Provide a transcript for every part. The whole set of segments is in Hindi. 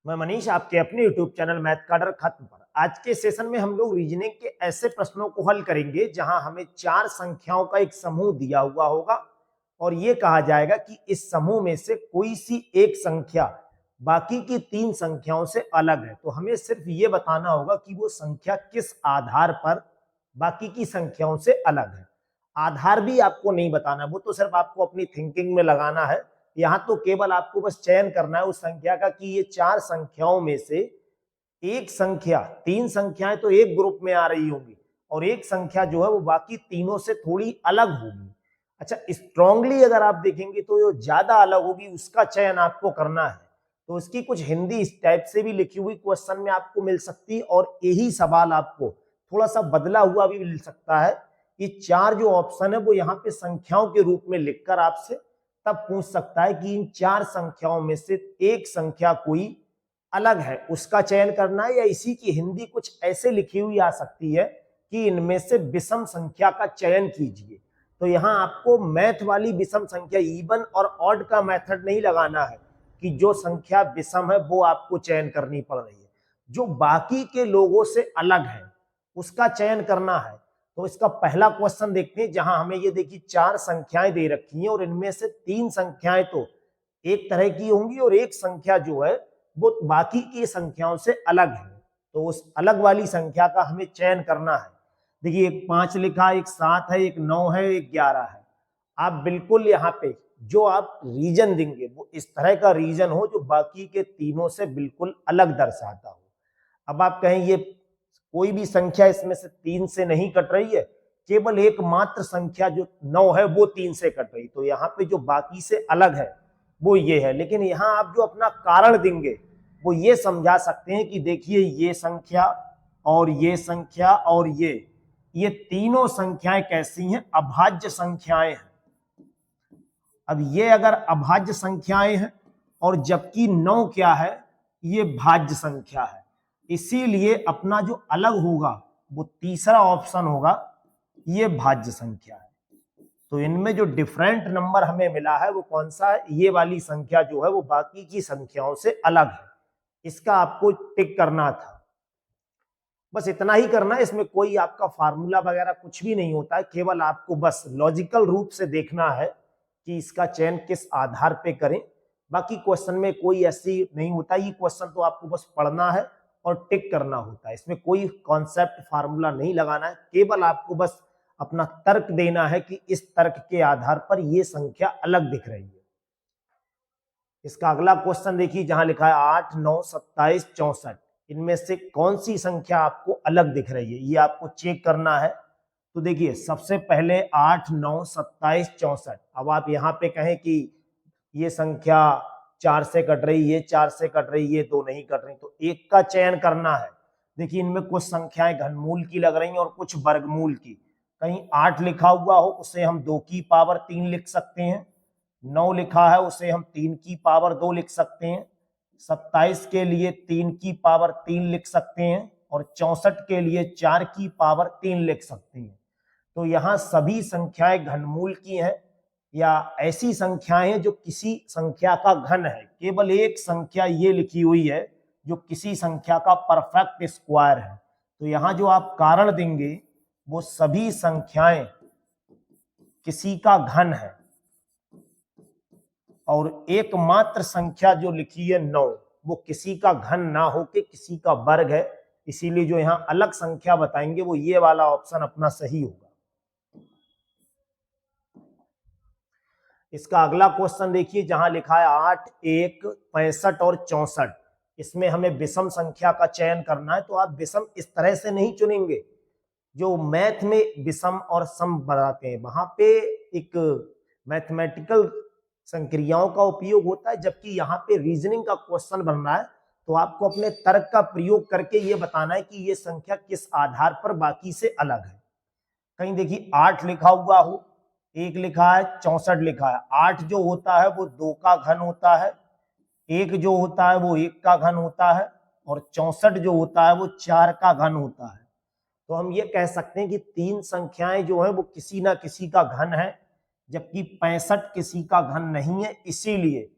मैं मनीष आपके अपने YouTube चैनल मैथ कार्डर खत्म पर आज के सेशन में हम लोग रीजनिंग के ऐसे प्रश्नों को हल करेंगे जहां हमें चार संख्याओं का एक समूह दिया हुआ होगा और ये कहा जाएगा कि इस समूह में से कोई सी एक संख्या बाकी की तीन संख्याओं से अलग है। तो हमें सिर्फ ये बताना होगा कि वो संख्या किस आधार पर बाकी की संख्याओं से अलग है। आधार भी आपको नहीं बताना, वो तो सिर्फ आपको अपनी थिंकिंग में लगाना है। यहाँ तो केवल आपको बस चयन करना है उस संख्या का कि ये चार संख्याओं में से एक संख्या, तीन संख्याएं तो एक ग्रुप में आ रही होंगी और एक संख्या जो है वो बाकी तीनों से थोड़ी अलग होगी। अच्छा, स्ट्रांगली अगर आप देखेंगे तो जो ज्यादा अलग होगी उसका चयन आपको करना है। तो इसकी कुछ हिंदी इस टाइप से भी लिखी हुई क्वेश्चन में आपको मिल सकती है और यही सवाल आपको थोड़ा सा बदला हुआ भी मिल सकता है। ये चार जो ऑप्शन है वो यहाँ पे संख्याओं के रूप में लिखकर आपसे तब पूछ सकता है कि इन चार संख्याओं में से एक संख्या कोई अलग है, उसका चयन करना है। या इसी की हिंदी कुछ ऐसे लिखी हुई आ सकती है कि इनमें से विषम संख्या का चयन कीजिए। तो यहाँ आपको मैथ वाली विषम संख्या, इवन और ऑड का मेथड नहीं लगाना है कि जो संख्या विषम है वो आपको चयन करनी पड़ रही है, जो बाकी के लोगों से अलग है उसका चयन करना है। तो इसका पहला क्वेश्चन देखते हैं जहां हमें ये देखिए चार संख्याएं दे रखी हैं और इनमें से तीन संख्याएं तो एक तरह की होंगी और एक संख्या जो है वो बाकी की संख्याओं से अलग है। तो उस अलग वाली संख्या का हमें चयन करना है। देखिए एक 5 लिखा, एक 7 है, एक 9 है, एक 11 है। आप बिल्कुल यहाँ पे जो आप रीजन देंगे वो इस तरह का रीजन हो जो बाकी के तीनों से बिल्कुल अलग दर्शाता हो। अब आप कहें ये कोई भी संख्या इसमें से तीन से नहीं कट रही है, केवल एकमात्र संख्या जो 9 है वो तीन से कट रही, तो यहाँ पे जो बाकी से अलग है वो ये है। लेकिन यहाँ आप जो अपना कारण देंगे वो ये समझा सकते हैं कि देखिए ये संख्या और ये संख्या और ये तीनों संख्याएं कैसी हैं, अभाज्य संख्याएं हैं। अब ये अगर अभाज्य संख्याएं हैं और जबकि 9 क्या है, ये भाज्य संख्या है, इसीलिए अपना जो अलग होगा वो तीसरा ऑप्शन होगा, ये भाज्य संख्या है। तो इनमें जो डिफरेंट नंबर हमें मिला है वो कौन सा है, ये वाली संख्या जो है वो बाकी की संख्याओं से अलग है। इसका आपको टिक करना था, बस इतना ही करना है। इसमें कोई आपका फार्मूला वगैरह कुछ भी नहीं होता है, केवल आपको बस लॉजिकल रूप से देखना है कि इसका चयन किस आधार पे करें। बाकी क्वेश्चन में कोई ऐसी नहीं होता, ये क्वेश्चन तो आपको बस पढ़ना है और टिक करना होता है। इसमें कोई कॉन्सेप्ट फार्मूला नहीं लगाना है, केवल आपको बस अपना तर्क देना है कि इस तर्क के आधार पर यह संख्या अलग दिख रही है। इसका अगला क्वेश्चन देखिए जहां लिखा है 8, 9, 27, 64, इनमें से कौन सी संख्या आपको अलग दिख रही है, ये आपको चेक करना है। तो देखिए सबसे पहले 8, 9, 27, 64। अब आप यहाँ पे कहें कि ये संख्या 4 से कट रही, ये 4 से कट रही, ये 2 नहीं कट रही, तो एक का चयन करना है। देखिए इनमें कुछ संख्याएं घनमूल की लग रही हैं और कुछ वर्गमूल की। कहीं 8 लिखा हुआ हो उसे हम 2 की पावर 3 लिख सकते हैं, 9 लिखा है उसे हम 3 की पावर 2 लिख सकते हैं, 27 के लिए 3 की पावर 3 लिख सकते हैं और 64 के लिए 4 की पावर 3 लिख सकते हैं। तो यहाँ सभी संख्याएं घनमूल की हैं या ऐसी संख्याएं हैं जो किसी संख्या का घन है। केवल एक संख्या ये लिखी हुई है जो किसी संख्या का परफेक्ट स्क्वायर है। तो यहाँ जो आप कारण देंगे वो सभी संख्याएं किसी का घन है और एकमात्र संख्या जो लिखी है 9 वो किसी का घन ना होके किसी का वर्ग है, इसीलिए जो यहाँ अलग संख्या बताएंगे वो ये वाला ऑप्शन अपना सही होगा। इसका अगला क्वेश्चन देखिए जहां लिखा है 8, 1, 65 और 64। इसमें हमें विषम संख्या का चयन करना है। तो आप विषम इस तरह से नहीं चुनेंगे, जो मैथ में विषम और सम बनाते हैं वहां पे एक मैथमेटिकल संक्रियाओं का उपयोग होता है, जबकि यहाँ पे रीजनिंग का क्वेश्चन बन रहा है। तो आपको अपने तर्क का प्रयोग करके ये बताना है कि ये संख्या किस आधार पर बाकी से अलग है। कहीं देखिए 8 लिखा हुआ हो, 1 लिखा है, 64 लिखा है। 8 जो होता है वो 2 का घन होता है, 1 जो होता है वो 1 का घन होता है और 64 जो होता है वो 4 का घन होता है। तो हम ये कह सकते हैं कि तीन संख्याएं जो है वो किसी ना किसी का घन है, जबकि 65 किसी का घन नहीं है, इसीलिए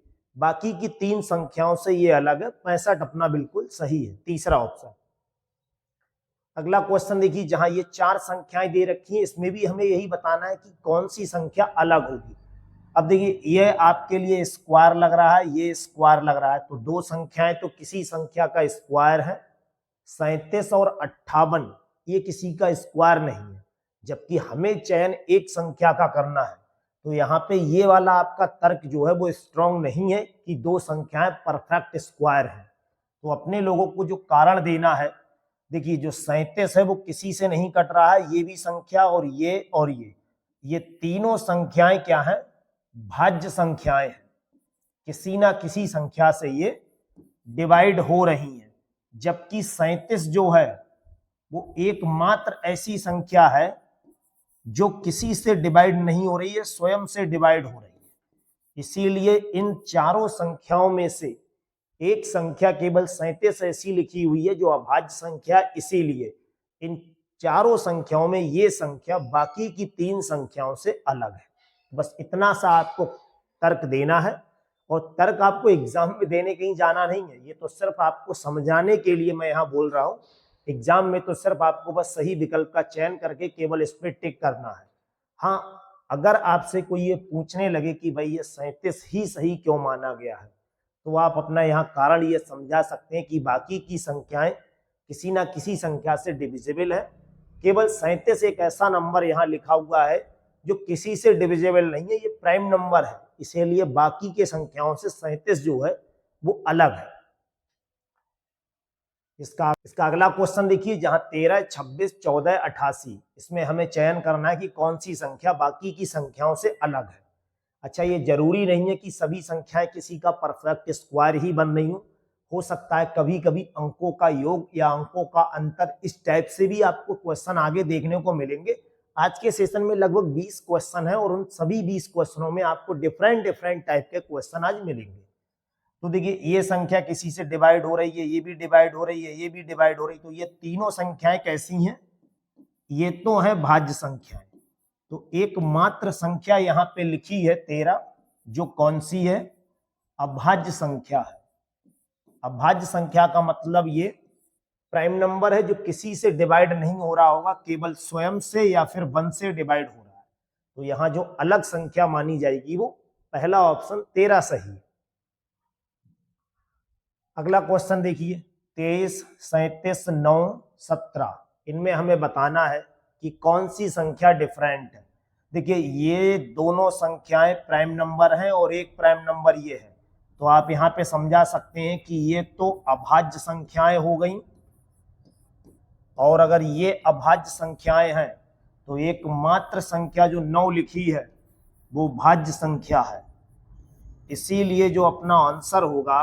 बाकी की 3 संख्याओं से ये अलग है। 65 अपना बिल्कुल सही है, तीसरा ऑप्शन। अगला क्वेश्चन देखिए, जहां ये 4 संख्याएं दे रखी हैं, इसमें भी हमें यही बताना है कि कौन सी संख्या अलग होगी। अब देखिए, ये आपके लिए स्क्वायर लग रहा है, ये स्क्वायर लग रहा है, तो 2 संख्याएं तो किसी संख्या का स्क्वायर है। 37 और 58 ये किसी का स्क्वायर नहीं है, जबकि हमें चयन एक संख्या का करना है। तो यहाँ पे ये वाला आपका तर्क जो है वो स्ट्रॉन्ग नहीं है कि 2 संख्याएं परफेक्ट स्क्वायर हैं। तो अपने लोगों को जो कारण देना है, देखिए जो 37 है वो किसी से नहीं कट रहा है, ये भी संख्या और ये तीनों संख्याएं क्या है, भाज्य संख्याएं हैं। किसी ना किसी संख्या से ये डिवाइड हो रही हैं, जबकि 37 जो है वो एकमात्र ऐसी संख्या है जो किसी से डिवाइड नहीं हो रही है, स्वयं से डिवाइड हो रही है। इसीलिए इन चारों संख्याओं में से एक संख्या केवल 37 ऐसी लिखी हुई है जो अभाज्य संख्या, इसीलिए इन चारों संख्याओं में ये संख्या बाकी की 3 संख्याओं से अलग है। बस इतना सा आपको तर्क देना है, और तर्क आपको एग्जाम में देने कहीं जाना नहीं है, ये तो सिर्फ आपको समझाने के लिए मैं यहाँ बोल रहा हूँ। एग्जाम में तो सिर्फ आपको बस सही विकल्प का चयन करके केवल इस पर टिक करना है। हाँ, अगर आपसे कोई ये पूछने लगे कि भाई ये 37 ही सही क्यों माना गया है, तो आप अपना यहाँ कारण ये समझा सकते हैं कि बाकी की संख्याएं किसी ना किसी संख्या से डिविजिबल है। केवल 37 एक ऐसा नंबर यहाँ लिखा हुआ है जो किसी से डिविजिबल नहीं है, ये प्राइम नंबर है, इसीलिए बाकी के संख्याओं से 37 जो है वो अलग है। इसका अगला क्वेश्चन देखिए, जहां 13, 26, 14, 88, इसमें हमें चयन करना है कि कौन सी संख्या बाकी की संख्याओं से अलग है। अच्छा, ये जरूरी नहीं है कि सभी संख्याएं किसी का परफेक्ट स्क्वायर ही बन रही हो सकता है कभी कभी अंकों का योग या अंकों का अंतर, इस टाइप से भी आपको क्वेश्चन आगे देखने को मिलेंगे। आज के सेशन में लगभग 20 क्वेश्चन है, और उन सभी 20 क्वेश्चनों में आपको डिफरेंट टाइप के क्वेश्चन आज मिलेंगे। तो देखिए, ये संख्या किसी से डिवाइड हो रही है, ये भी डिवाइड हो रही है, ये भी डिवाइड हो रही है, तो ये तीनों संख्याएं कैसी हैं, ये तो है भाज्य संख्याएं। तो एकमात्र संख्या यहाँ पे लिखी है 13, जो कौन सी है, अभाज्य संख्या है। अभाज्य संख्या का मतलब ये प्राइम नंबर है जो किसी से डिवाइड नहीं हो रहा होगा, केवल स्वयं से या फिर 1 से डिवाइड हो रहा है। तो यहाँ जो अलग संख्या मानी जाएगी वो पहला ऑप्शन 13 सही है। अगला क्वेश्चन देखिए, 23, 37, 9, 17, इनमें हमें बताना है कि कौन सी संख्या डिफरेंट है। देखिए, ये दोनों संख्याएं प्राइम नंबर हैं और एक प्राइम नंबर ये है, तो आप यहाँ पे समझा सकते हैं कि ये तो अभाज्य संख्याएं हो गई, और अगर ये अभाज्य संख्याएं हैं तो एकमात्र संख्या जो 9 लिखी है वो भाज्य संख्या है, इसीलिए जो अपना आंसर होगा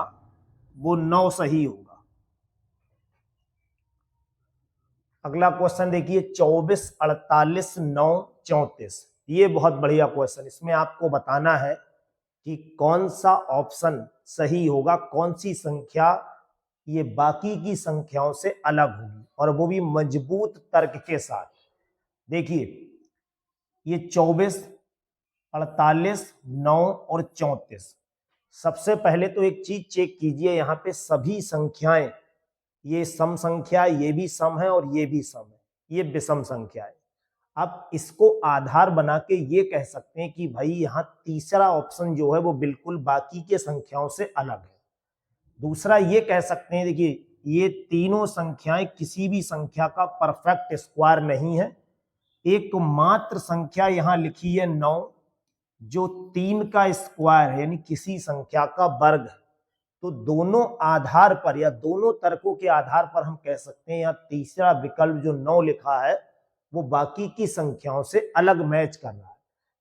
वो 9 सही होगा। अगला क्वेश्चन देखिए, 24, 48, 9, 34, ये बहुत बढ़िया क्वेश्चन। इसमें आपको बताना है कि कौन सा ऑप्शन सही होगा, कौन सी संख्या ये बाकी की संख्याओं से अलग होगी, और वो भी मजबूत तर्क के साथ। देखिए, ये 24, 48, 9 और 34, सबसे पहले तो एक चीज चेक कीजिए, यहाँ पे सभी संख्याएं, ये सम संख्या, ये भी सम है और ये भी सम है, ये विषम संख्या है। आप इसको आधार बना के ये कह सकते हैं कि भाई यहाँ तीसरा ऑप्शन जो है वो बिल्कुल बाकी के संख्याओं से अलग है। दूसरा ये कह सकते हैं, देखिए ये तीनों संख्याएं किसी भी संख्या का परफेक्ट स्क्वायर नहीं है, एकमात्र संख्या यहाँ लिखी है 9, जो 3 का स्क्वायर है, यानी किसी संख्या का वर्ग है। तो दोनों आधार पर या दोनों तर्कों के आधार पर हम कह सकते हैं यहाँ तीसरा विकल्प जो 9 लिखा है वो बाकी की संख्याओं से अलग मैच कर रहा है।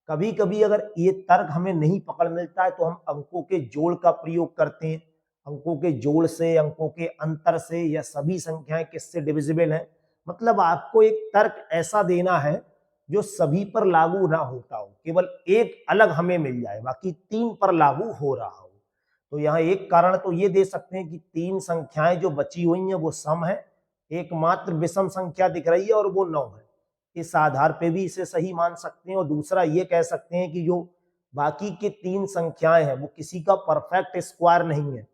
कभी कभी अगर ये तर्क हमें नहीं पकड़ मिलता है तो हम अंकों के जोड़ का प्रयोग करते हैं, अंकों के जोड़ से, अंकों के अंतर से, या सभी संख्याएं किससे डिविजिबल हैं। मतलब आपको एक तर्क ऐसा देना है जो सभी पर लागू ना होता हो, केवल एक अलग हमें मिल जाए, बाकी 3 पर लागू हो रहा हो। तो यहाँ एक कारण तो ये दे सकते हैं कि 3 संख्याएं जो बची हुई हैं वो सम है, एकमात्र विषम संख्या दिख रही है और वो 9 है, इस आधार पे भी इसे सही मान सकते हैं। और दूसरा ये कह सकते हैं कि जो बाकी के 3 संख्याएं हैं वो किसी का परफेक्ट स्क्वायर नहीं है,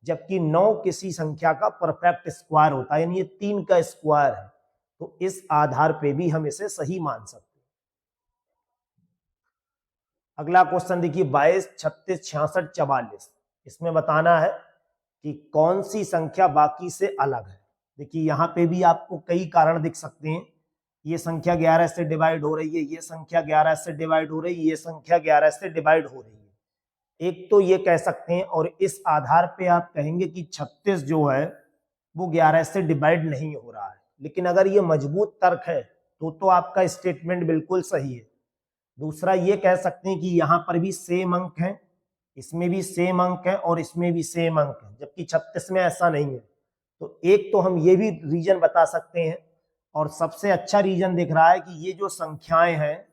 जबकि 9 किसी संख्या का परफेक्ट स्क्वायर होता है, यानी ये 3 का स्क्वायर है। तो इस आधार पे भी हम इसे सही मान सकते हैं। अगला क्वेश्चन देखिए 22, 36, 66, 44। इसमें बताना है कि कौन सी संख्या बाकी से अलग है। देखिए यहाँ पे भी आपको कई कारण दिख सकते हैं। ये संख्या 11 से डिवाइड हो रही है, ये संख्या 11 से डिवाइड हो रही है, ये संख्या 11 से डिवाइड हो रही है। एक तो ये कह सकते हैं, और इस आधार पे आप कहेंगे कि 36 जो है वो 11 से डिवाइड नहीं हो रहा है। लेकिन अगर ये मजबूत तर्क है तो आपका स्टेटमेंट बिल्कुल सही है। दूसरा ये कह सकते हैं कि यहाँ पर भी सेम अंक है, इसमें भी सेम अंक है और इसमें भी सेम अंक है, जबकि 36 में ऐसा नहीं है। तो एक तो हम ये भी रीजन बता सकते हैं, और सबसे अच्छा रीजन दिख रहा है कि ये जो संख्याएं हैं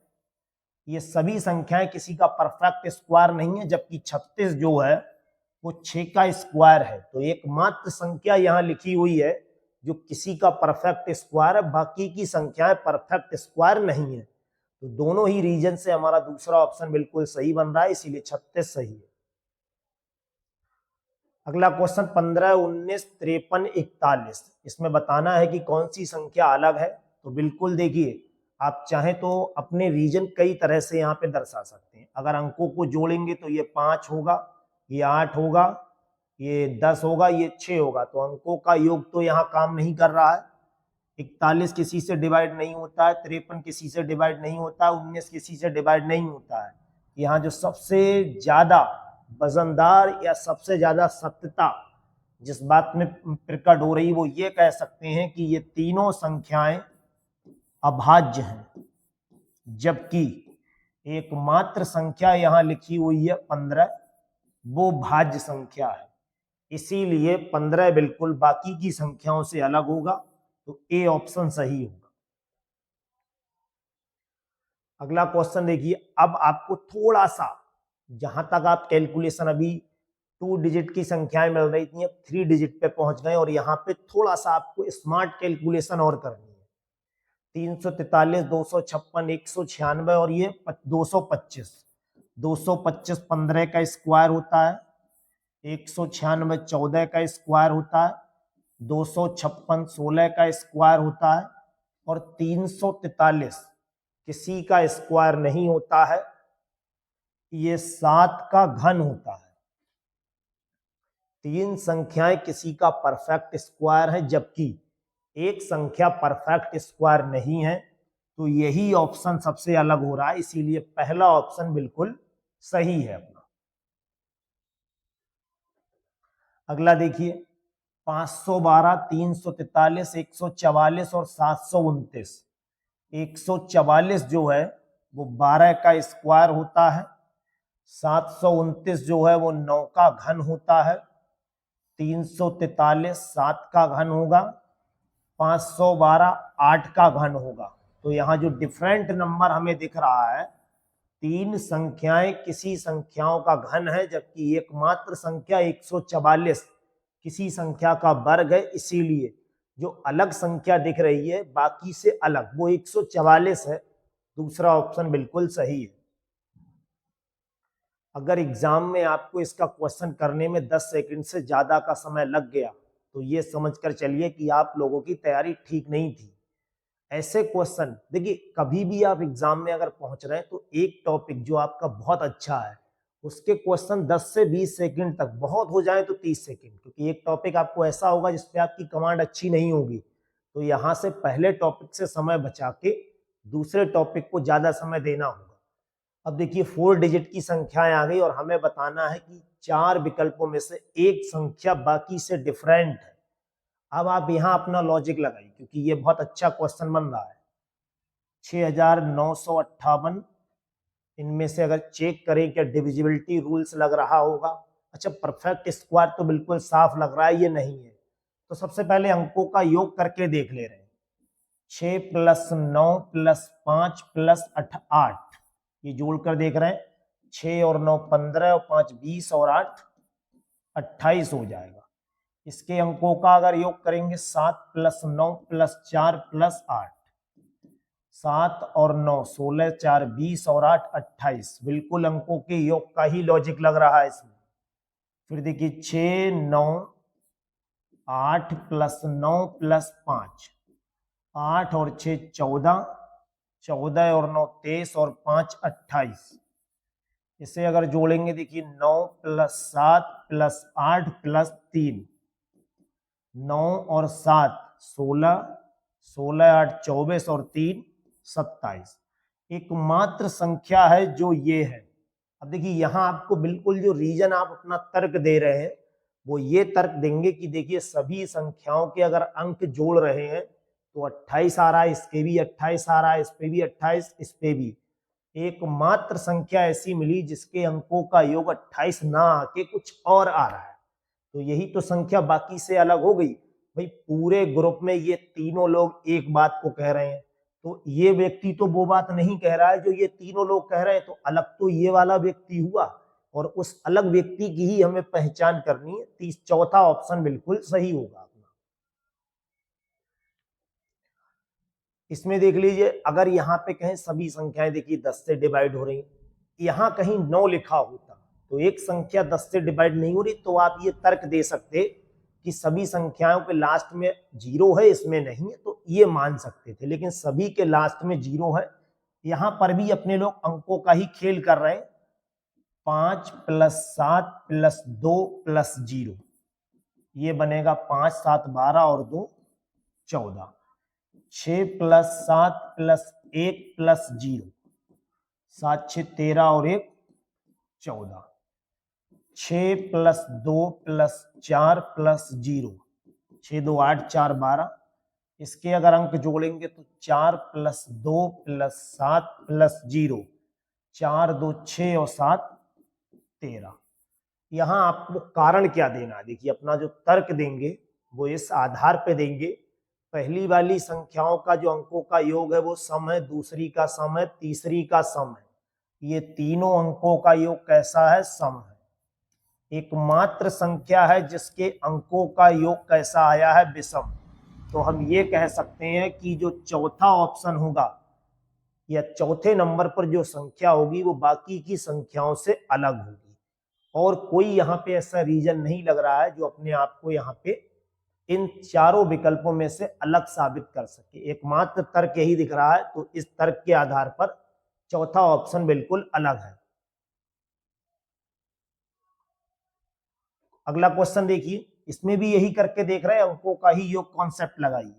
ये सभी संख्याएं किसी का परफेक्ट स्क्वायर नहीं है, जबकि 36 जो है वो 6 का स्क्वायर है। तो एकमात्र संख्या यहाँ लिखी हुई है जो किसी का परफेक्ट स्क्वायर है, बाकी की संख्याएं परफेक्ट स्क्वायर नहीं है। तो दोनों ही रीजन से हमारा दूसरा ऑप्शन बिल्कुल सही बन रहा है, इसीलिए 36 सही है। अगला क्वेश्चन 15, 19, 53, 41। इसमें बताना है कि कौन सी संख्या अलग है। तो बिल्कुल देखिए, आप चाहें तो अपने रीजन कई तरह से यहाँ पे दर्शा सकते हैं। अगर अंकों को जोड़ेंगे तो ये 5 होगा, ये 8 होगा, ये 10 होगा, ये 6 होगा। तो अंकों का योग तो यहाँ काम नहीं कर रहा है। 41 किसी से डिवाइड नहीं होता है, 53 किसी से डिवाइड नहीं होता है, 19 किसी से डिवाइड नहीं होता है। यहाँ जो सबसे ज्यादा वजनदार या सबसे ज्यादा सत्यता जिस बात में प्रकट हो रही वो ये कह सकते हैं कि ये तीनों संख्याएं अभाज्य हैं, जबकि एकमात्र संख्या यहाँ लिखी हुई है 15, वो भाज्य संख्या है। इसीलिए 15 बिल्कुल बाकी की संख्याओं से अलग होगा। तो ए ऑप्शन सही होगा। अगला क्वेश्चन देखिए, अब आपको थोड़ा सा, जहां तक आप कैलकुलेशन अभी 2 डिजिट की संख्याएं मिल रही थी, 3 डिजिट पे पहुंच गए, और यहाँ पे थोड़ा सा आपको स्मार्ट कैलकुलेशन और करनी है। 343, 256, 196 और ये 225। 225 15 का स्क्वायर होता है, 196 14 का स्क्वायर होता है, 256 16 का स्क्वायर होता है, और 343 किसी का स्क्वायर नहीं होता है, ये 7 का घन होता है। 3 संख्याएं किसी का परफेक्ट स्क्वायर है, जबकि एक संख्या परफेक्ट स्क्वायर नहीं है। तो यही ऑप्शन सबसे अलग हो रहा है, इसीलिए पहला ऑप्शन बिल्कुल सही है अपना। अगला देखिए 512, 343, 144 और 729। 144 जो है वो 12 का स्क्वायर होता है, 729 जो है वो 9 का घन होता है, 343 7 का घन होगा, 512 8 का घन होगा। तो यहाँ जो डिफरेंट नंबर हमें दिख रहा है, 3 संख्याएं किसी संख्याओं का घन है, जबकि एकमात्र संख्या 144 किसी संख्या का वर्ग है। इसीलिए जो अलग संख्या दिख रही है बाकी से अलग, वो 144 है। दूसरा ऑप्शन बिल्कुल सही है। अगर एग्जाम में आपको इसका क्वेश्चन करने में 10 सेकंड से ज्यादा का समय लग गया तो ये समझकर चलिए कि आप लोगों की तैयारी ठीक नहीं थी। ऐसे क्वेश्चन देखिए, कभी भी आप एग्जाम में अगर पहुंच रहे हैं तो एक टॉपिक जो आपका बहुत अच्छा है उसके क्वेश्चन 10 से 20 सेकंड तक, बहुत हो जाए तो 30 सेकंड, क्योंकि एक टॉपिक आपको ऐसा होगा जिसपे आपकी कमांड अच्छी नहीं होगी। तो यहाँ से पहले टॉपिक से समय बचा के दूसरे टॉपिक को ज्यादा समय देना होगा। अब देखिए 4 डिजिट की संख्याएं आ गई और हमें बताना है कि 4 विकल्पों में से एक संख्या बाकी से डिफरेंट है। अब आप यहां अपना लॉजिक लगाइए, क्योंकि ये बहुत अच्छा क्वेश्चन बन रहा है। 6958, इनमें से अगर चेक करें क्या डिविजिबिलिटी रूल्स लग रहा होगा। अच्छा, परफेक्ट स्क्वायर तो बिल्कुल साफ लग रहा है ये नहीं है। तो सबसे पहले अंकों का योग करके देख ले रहे हैं। 6 + 9 + 5 + 8, ये जोड़कर देख रहे हैं। 6 और 9 15 और 5 20 और 8 28 हो जाएगा। इसके अंकों का अगर योग करेंगे 7 + 9 + 4 + 8, 7 और 9, 16 4 20 और 8 28, बिल्कुल अंकों के योग का ही लॉजिक लग रहा है इसमें। फिर देखिए 6 9 8 प्लस 9 प्लस 5, 8 और 6 14, 14 और 9 23 और 5 28। इसे अगर जोड़ेंगे देखिए 9 प्लस 7 प्लस 8 प्लस 3, 9 और 7 16, 16 8 24 और 3 27। एकमात्र संख्या है जो ये है। अब देखिए यहां आपको बिल्कुल जो रीजन आप अपना तर्क दे रहे हैं वो ये तर्क देंगे कि देखिए सभी संख्याओं के अगर अंक जोड़ रहे हैं तो 28 आ रहा है, इसके भी 28 आ रहा है, इस पे भी 28, इस पे भी। एकमात्र संख्या ऐसी मिली जिसके अंकों का योग 28 ना आके कुछ और आ रहा है, तो यही तो संख्या बाकी से अलग हो गई। भाई पूरे ग्रुप में ये तीनों लोग एक बात को कह रहे हैं, तो ये व्यक्ति तो वो बात नहीं कह रहा है जो ये तीनों लोग कह रहे हैं, तो अलग तो ये वाला व्यक्ति हुआ, और उस अलग व्यक्ति की ही हमें पहचान करनी है। चौथा ऑप्शन बिल्कुल सही होगा अपना। इसमें देख लीजिए, अगर यहाँ पे कहें सभी संख्याएं देखिए 10 से डिवाइड हो रही, यहाँ कहीं 9 लिखा होता तो एक संख्या 10 से डिवाइड नहीं हो रही, तो आप ये तर्क दे सकते कि सभी संख्याओं के लास्ट में 0 है, इसमें नहीं है, तो ये मान सकते थे। लेकिन सभी के लास्ट में 0 है। यहां पर भी अपने लोग अंकों का ही खेल कर रहे हैं। 5 प्लस 7 प्लस 2 प्लस 0, ये बनेगा 5 7 12 और 2 14। 6 प्लस 7 प्लस 1 प्लस 0, 7 6 13 और 1 14। 6 प्लस 2 प्लस 4 प्लस 0, 6 2 8 4 12। इसके अगर अंक जोड़ेंगे तो 4 प्लस 2 प्लस 7 प्लस 0, 4 2 6 और 7 13। यहां आपको कारण क्या देना है, देखिए अपना जो तर्क देंगे वो इस आधार पे देंगे, पहली वाली संख्याओं का जो अंकों का योग है वो सम है, दूसरी का सम है, तीसरी का सम है। ये तीनों अंकों का योग कैसा है, सम है। एकमात्र संख्या है जिसके अंकों का योग कैसा आया है, विषम। तो हम ये कह सकते हैं कि जो चौथा ऑप्शन होगा या चौथे नंबर पर जो संख्या होगी वो बाकी की संख्याओं से अलग होगी, और कोई यहाँ पे ऐसा रीजन नहीं लग रहा है जो अपने आप को यहाँ पे इन चारों विकल्पों में से अलग साबित कर सके। एकमात्र तर्क यही दिख रहा है, तो इस तर्क के आधार पर चौथा ऑप्शन बिल्कुल अलग है। अगला क्वेश्चन देखिए, इसमें भी यही करके देख रहे हैं, अंकों का ही योग कॉन्सेप्ट लगाइए।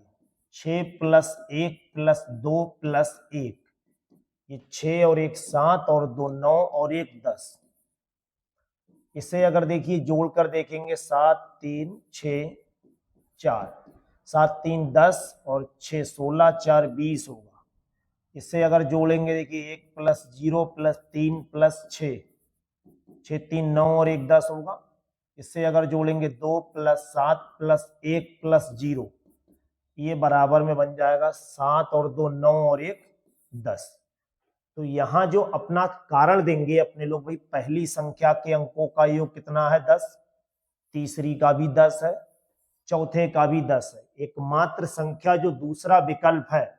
6 प्लस 1 प्लस 2 प्लस 1, ये 6 और 1 7 और 2 9 और 1 10। इसे अगर देखिए जोड़कर देखेंगे, 7 3 6 4, 7 3 10 और 6 16 4 20 होगा। इसे अगर जोड़ेंगे देखिए 1 प्लस 0 प्लस 3 प्लस 6, 6 3 9 और 1 10 होगा। इससे अगर जोड़ेंगे 2 प्लस 7 प्लस 1 प्लस 0, ये बराबर में बन जाएगा 7 और 2 9 और 1 10। तो यहाँ जो अपना कारण देंगे अपने लोग, भाई पहली संख्या के अंकों का योग कितना है, 10, तीसरी का भी 10 है, चौथे का भी 10 है। एकमात्र संख्या जो दूसरा विकल्प है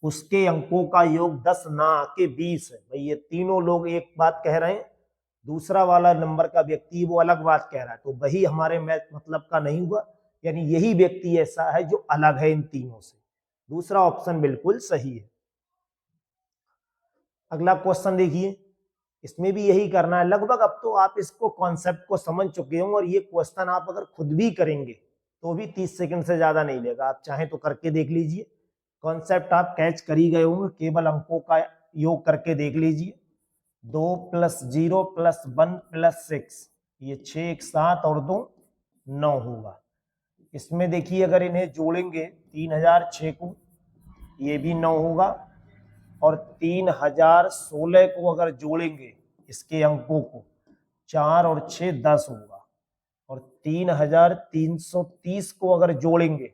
उसके अंकों का योग 10 ना आके 20 है। भाई ये तीनों लोग एक बात कह रहे हैं, दूसरा वाला नंबर का व्यक्ति वो अलग बात कह रहा है, तो वही हमारे मैथ मतलब का नहीं हुआ, यानी यही व्यक्ति ऐसा है जो अलग है इन तीनों से। दूसरा ऑप्शन बिल्कुल सही है। अगला क्वेश्चन देखिए, इसमें भी यही करना है लगभग। अब तो आप इसको कॉन्सेप्ट को समझ चुके होंगे, और ये क्वेश्चन आप अगर खुद भी करेंगे तो भी 30 सेकंड से ज्यादा नहीं लेगा। आप चाहें तो करके देख लीजिए, कॉन्सेप्ट आप कैच कर ही गए होंगे, केवल अंकों का योग करके देख लीजिए। 2 प्लस 0 प्लस 1 प्लस 6, ये 6 1 7 और 2 9 होगा। इसमें देखिए अगर इन्हें जोड़ेंगे 3006 को, ये भी 9 होगा, और 3016 को अगर जोड़ेंगे इसके अंकों को, 4 और 6 10 होगा, और 3330 को अगर जोड़ेंगे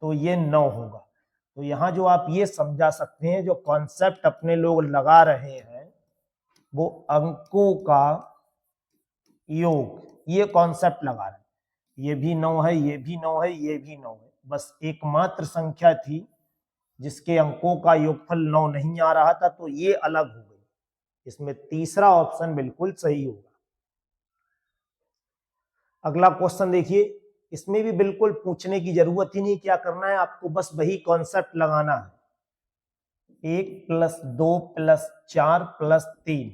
तो ये 9 होगा। तो यहाँ जो आप ये समझा सकते हैं, जो कॉन्सेप्ट अपने लोग लगा रहे हैं वो अंकों का योग, ये कॉन्सेप्ट लगा रहे हैं। ये भी 9 है, ये भी 9 है, ये भी 9 है। बस एकमात्र संख्या थी जिसके अंकों का योगफल 9 नहीं आ रहा था, तो ये अलग हो गई। इसमें तीसरा ऑप्शन बिल्कुल सही होगा। अगला क्वेश्चन देखिए, इसमें भी बिल्कुल पूछने की जरूरत ही नहीं, क्या करना है आपको, बस वही कॉन्सेप्ट लगाना है। 1 + 2 + 4 + 3,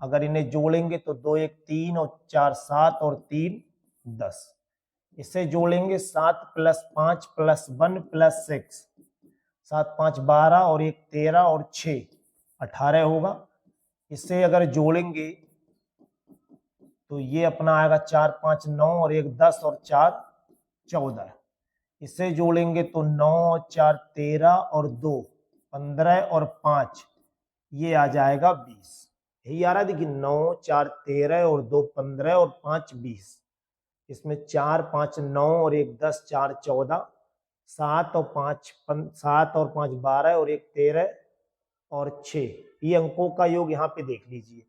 अगर इन्हें जोड़ेंगे तो 2 1 3 और 4 7 और 3 10। इसे जोड़ेंगे 7 + 5 + 1 + 6, 7 5 12 और 1 13 और 6 18 होगा। इसे अगर जोड़ेंगे तो ये अपना आएगा 4 5 9 और 1 10 और 4 14। इसे जोड़ेंगे तो 9 और 4 13 और 2 15 और 5 ये आ जाएगा 20। यही आ रहा है, देखिए 9 4 13 और 2 15 और 5 20। इसमें 4 5 9 और 1 10 4 14, 7 और 5 12 और 1 13 और 6, ये अंकों का योग यहाँ पे देख लीजिए।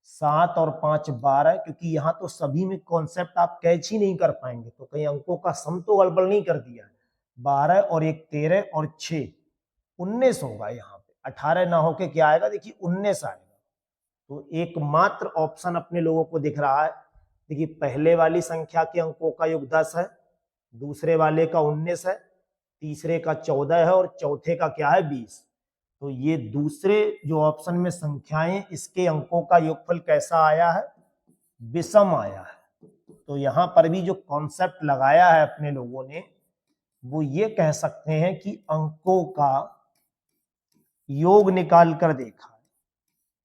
7 और 5 12, क्योंकि यहाँ तो सभी में कॉन्सेप्ट आप कैच ही नहीं कर पाएंगे, तो कहीं अंकों का सम तो गड़बड़ नहीं कर दिया है। 12 और 1 13 और 6 19 होगा। यहाँ पे 18 ना होके क्या आएगा, देखिए 19 आएगा। तो एकमात्र ऑप्शन अपने लोगों को दिख रहा है, देखिए पहले वाली संख्या के अंकों का योग 10 है, दूसरे वाले का 19 है, तीसरे का 14 है और चौथे का क्या है 20। तो ये दूसरे जो ऑप्शन में संख्याएं, इसके अंकों का योगफल कैसा आया है, विषम आया है। तो यहां पर भी जो कॉन्सेप्ट लगाया है अपने लोगों ने, वो ये कह सकते हैं कि अंकों का योग निकाल कर देखा है।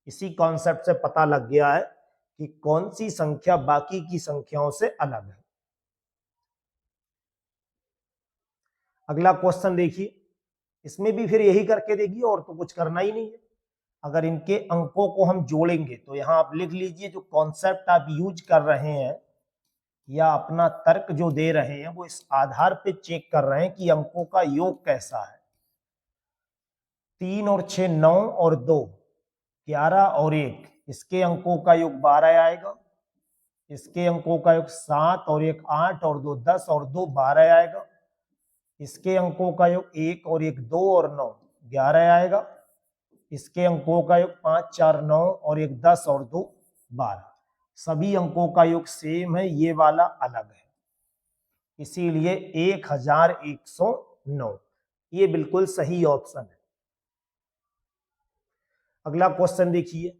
इसी कॉन्सेप्ट से पता लग गया है कि कौन सी संख्या बाकी की संख्याओं से अलग है। अगला क्वेश्चन देखिए, इसमें भी फिर यही करके देखिए, और तो कुछ करना ही नहीं है। अगर इनके अंकों को हम जोड़ेंगे तो यहां आप लिख लीजिए, जो कॉन्सेप्ट आप यूज कर रहे हैं या अपना तर्क जो दे रहे हैं, वो इस आधार पे चेक कर रहे हैं कि अंकों का योग कैसा है। 3 और 6 9 और 2 11 और 1, इसके अंकों का योग 12 आएगा। इसके अंकों का योग 7 और 1 8 और 2 10 और 2 12 आएगा। इसके अंकों का योग 1 और 1 2 और 9 11 आएगा। इसके अंकों का योग 5 4 9 और 1 10 और 2 12। सभी अंकों का योग सेम है, ये वाला अलग है, इसीलिए 1109 ये बिल्कुल सही ऑप्शन है। अगला क्वेश्चन देखिए,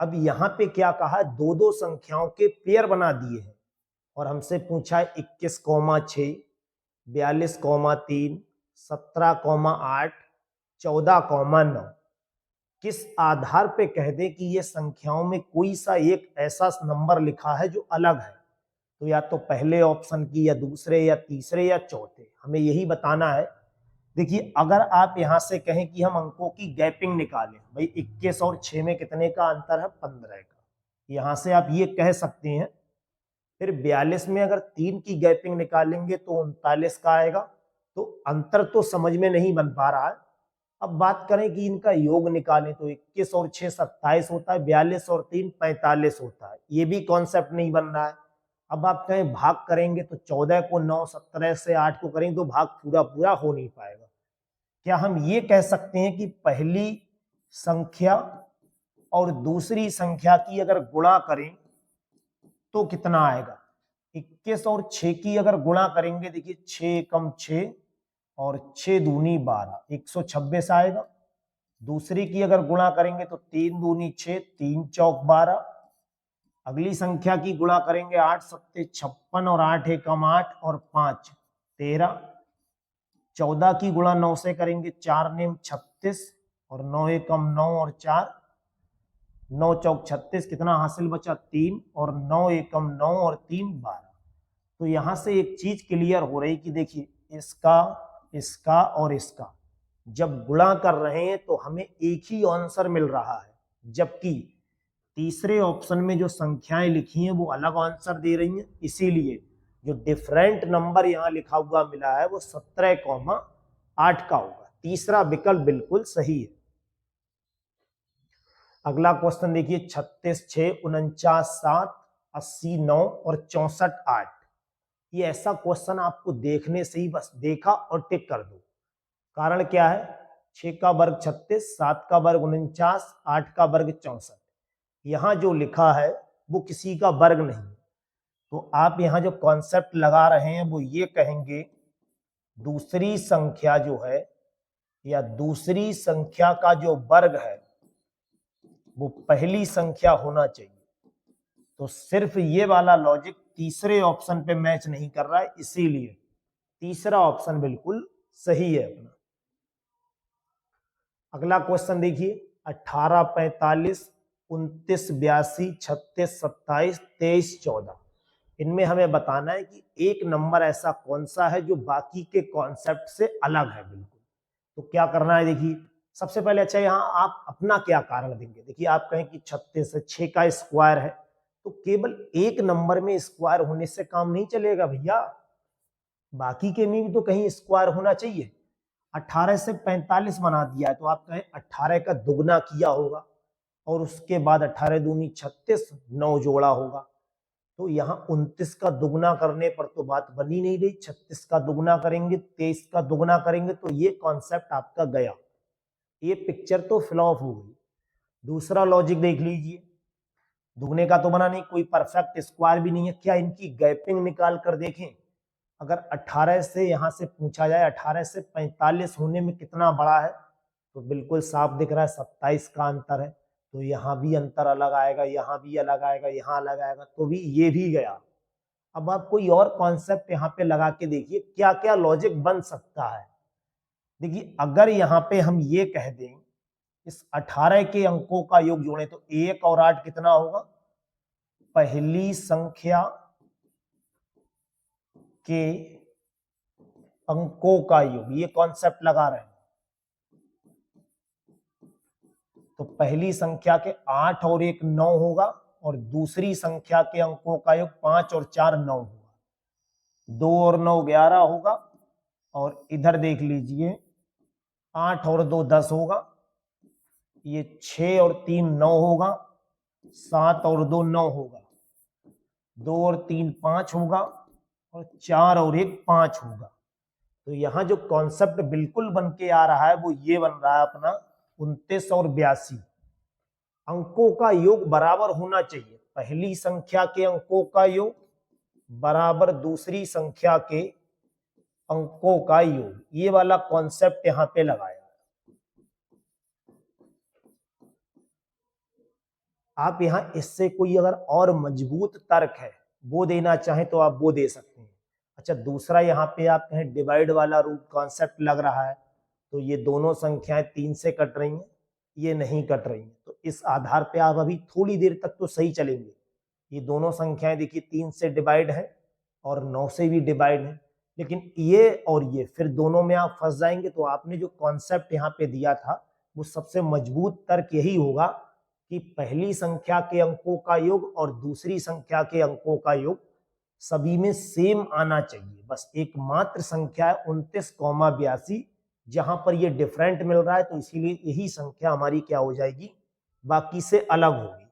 अब यहां पे क्या कहा, दो दो संख्याओं के पेयर बना दिए हैं और हमसे पूछा है 21,6 42,3 17,8 14,9। किस आधार पे कह दें कि ये संख्याओं में कोई सा एक ऐसा नंबर लिखा है जो अलग है, तो या तो पहले ऑप्शन की या दूसरे या तीसरे या चौथे, हमें यही बताना है। देखिए अगर आप यहां से कहें कि हम अंकों की गैपिंग निकालें, भाई 21 और 6 में कितने का अंतर है, 15 का, यहां से आप ये कह सकते हैं। फिर 42 में अगर 3 की गैपिंग निकालेंगे तो 39 का आएगा। तो अंतर तो समझ में नहीं बन पा रहा है। अब बात करें कि इनका योग निकालें तो 21 और 6 27 होता है, 42 और 3 45 होता है, ये भी कॉन्सेप्ट नहीं बन रहा है। अब आप कहें भाग करेंगे तो 14 को 9 17 से 8 को करेंगे तो भाग पूरा पूरा हो नहीं पाएगा। क्या हम ये कह सकते हैं कि पहली संख्या और दूसरी संख्या की अगर गुणा करें तो कितना आएगा, 21 और 6 की अगर गुणा करेंगे, देखिए 6 कम 6 और 6 दूनी 12 126 आएगा। दूसरी की अगर गुणा करेंगे तो 3 दूनी 6 3 चौक 12। अगली संख्या की गुणा करेंगे 8 सत्ते 56 और 8 एकम 8 और 5 13। 14 की गुणा 9 से करेंगे 4 नेम 36 और 9 एकम 9 और 4 9 चौक 36, कितना हासिल बचा 3 और 9 एकम 9 और 3 12। तो यहां से एक चीज क्लियर हो रही कि देखिए इसका इसका और इसका जब गुणा कर रहे हैं तो हमें एक ही आंसर मिल रहा है, जबकि तीसरे ऑप्शन में जो संख्याएं लिखी हैं वो अलग आंसर दे रही हैं। इसीलिए जो डिफरेंट नंबर यहां लिखा हुआ मिला है वो 17,8 का होगा। तीसरा विकल्प बिल्कुल सही है। अगला क्वेश्चन देखिए, 36 6 49 7 80 9 और 64 8। ये ऐसा क्वेश्चन आपको देखने से ही बस देखा और टिक कर दो। कारण क्या है, 6 का वर्ग 36, 7 का वर्ग 49, 8 का वर्ग 64। यहाँ जो लिखा है वो किसी का वर्ग नहीं, तो आप यहाँ जो कॉन्सेप्ट लगा रहे हैं वो ये कहेंगे दूसरी संख्या जो है या दूसरी संख्या का जो वर्ग है वो पहली संख्या होना चाहिए। तो सिर्फ ये वाला लॉजिक तीसरे ऑप्शन पे मैच नहीं कर रहा है, इसीलिए तीसरा ऑप्शन बिल्कुल सही है अपना। अगला क्वेश्चन देखिए, 18, 45, 29, 82, 36, 27, 23, 14। इनमें हमें बताना है कि एक नंबर ऐसा कौन सा है जो बाकी के कॉन्सेप्ट से अलग है बिल्कुल। तो क्या करना है, देखिए सबसे पहले अच्छा यहाँ आप अपना क्या कारण देंगे। देखिए आप कहें कि 36 है, 6 का स्क्वायर है, तो केवल एक नंबर में स्क्वायर होने से काम नहीं चलेगा भैया, बाकी के में भी तो कहीं स्क्वायर होना चाहिए। 18 से 45 बना दिया है तो आप कहें 18 का दुगना किया होगा और उसके बाद 18 दूनी 36, 9 जोड़ा होगा। तो यहाँ 29 का दुगना करने पर तो बात बनी नहीं रही, 36 का दुगना करेंगे, 23 का दुगना करेंगे, तो ये कॉन्सेप्ट आपका गया, ये पिक्चर तो फ्लॉप हो गई। दूसरा लॉजिक देख लीजिए, दुगने का तो बना नहीं, कोई परफेक्ट स्क्वायर भी नहीं है, क्या इनकी गैपिंग निकाल कर देखें। अगर 18 से यहाँ से पूछा जाए 18 से 45 होने में कितना बड़ा है, तो बिल्कुल साफ दिख रहा है 27 का अंतर है, तो यहाँ भी अंतर अलग आएगा, यहाँ भी अलग आएगा, यहाँ अलग आएगा, तो भी ये भी गया। अब आप कोई और कॉन्सेप्ट यहाँ पे लगा के देखिए क्या क्या लॉजिक बन सकता है। देखिए अगर यहाँ पे हम ये कह दें इस 18 के अंकों का योग जोड़े तो 1 और 8 कितना होगा, पहली संख्या के अंकों का योग, ये कॉन्सेप्ट लगा रहे हैं। तो पहली संख्या के 8 और 1 9 होगा और दूसरी संख्या के अंकों का योग 5 और 4 9 होगा, 2 और 9 11 होगा, और इधर देख लीजिए 8 और 2 10 होगा, ये 6 और 3 9 होगा, 7 और 2 9 होगा, 2 और 3 5 होगा, और 4 और 1 5 होगा। तो यहाँ जो कॉन्सेप्ट बिल्कुल बन के आ रहा है वो ये बन रहा है अपना 29 और 82 अंकों का योग बराबर होना चाहिए, पहली संख्या के अंकों का योग बराबर दूसरी संख्या के अंकों का योग, ये वाला कॉन्सेप्ट यहाँ पे लगाया। आप यहाँ इससे कोई अगर और मजबूत तर्क है वो देना चाहें तो आप वो दे सकते हैं। अच्छा दूसरा यहाँ पे आप कहें डिवाइड वाला रूट कॉन्सेप्ट लग रहा है, तो ये दोनों संख्याएं 3 से कट रही हैं, ये नहीं कट रही हैं, तो इस आधार पे आप अभी थोड़ी देर तक तो सही चलेंगे। ये दोनों संख्याएं देखिए 3 से डिवाइड है और 9 से भी डिवाइड है, लेकिन ये और ये फिर दोनों में आप फंस जाएंगे। तो आपने जो कॉन्सेप्ट यहाँ पे दिया था वो सबसे मजबूत तर्क यही होगा कि पहली संख्या के अंकों का योग और दूसरी संख्या के अंकों का योग सभी में सेम आना चाहिए, बस एकमात्र संख्या है 29, 82 जहां पर ये डिफरेंट मिल रहा है, तो इसीलिए यही संख्या हमारी क्या हो जाएगी, बाकी से अलग होगी।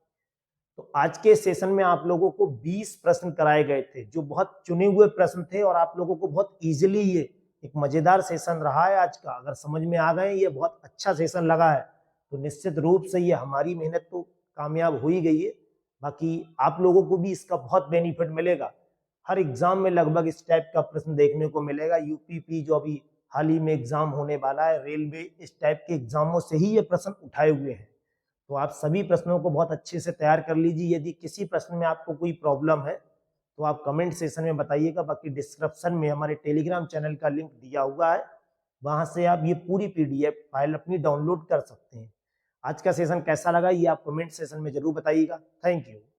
तो आज के सेशन में आप लोगों को 20 प्रश्न कराए गए थे जो बहुत चुने हुए प्रश्न थे और आप लोगों को बहुत इजीली ये एक मजेदार सेशन रहा है आज का। अगर समझ में आ गए, ये बहुत अच्छा सेशन लगा है, तो निश्चित रूप से ये हमारी मेहनत तो कामयाब हो ही गई है, बाकी आप लोगों को भी इसका बहुत बेनिफिट मिलेगा। हर एग्जाम में लगभग इस टाइप का प्रश्न देखने को मिलेगा। यूपीपी जो अभी हाल ही में एग्जाम होने वाला है, रेलवे, इस टाइप के एग्जामों से ही ये प्रश्न उठाए हुए हैं। तो आप सभी प्रश्नों को बहुत अच्छे से तैयार कर लीजिए। यदि किसी प्रश्न में आपको कोई प्रॉब्लम है तो आप कमेंट सेक्शन में बताइएगा, बाकी डिस्क्रिप्शन में हमारे टेलीग्राम चैनल का लिंक दिया हुआ है, वहां से आप ये पूरी पीडीएफ फाइल अपनी डाउनलोड कर सकते हैं। आज का सेशन कैसा लगा ये आप कमेंट सेक्शन में जरूर बताइएगा। Thank you.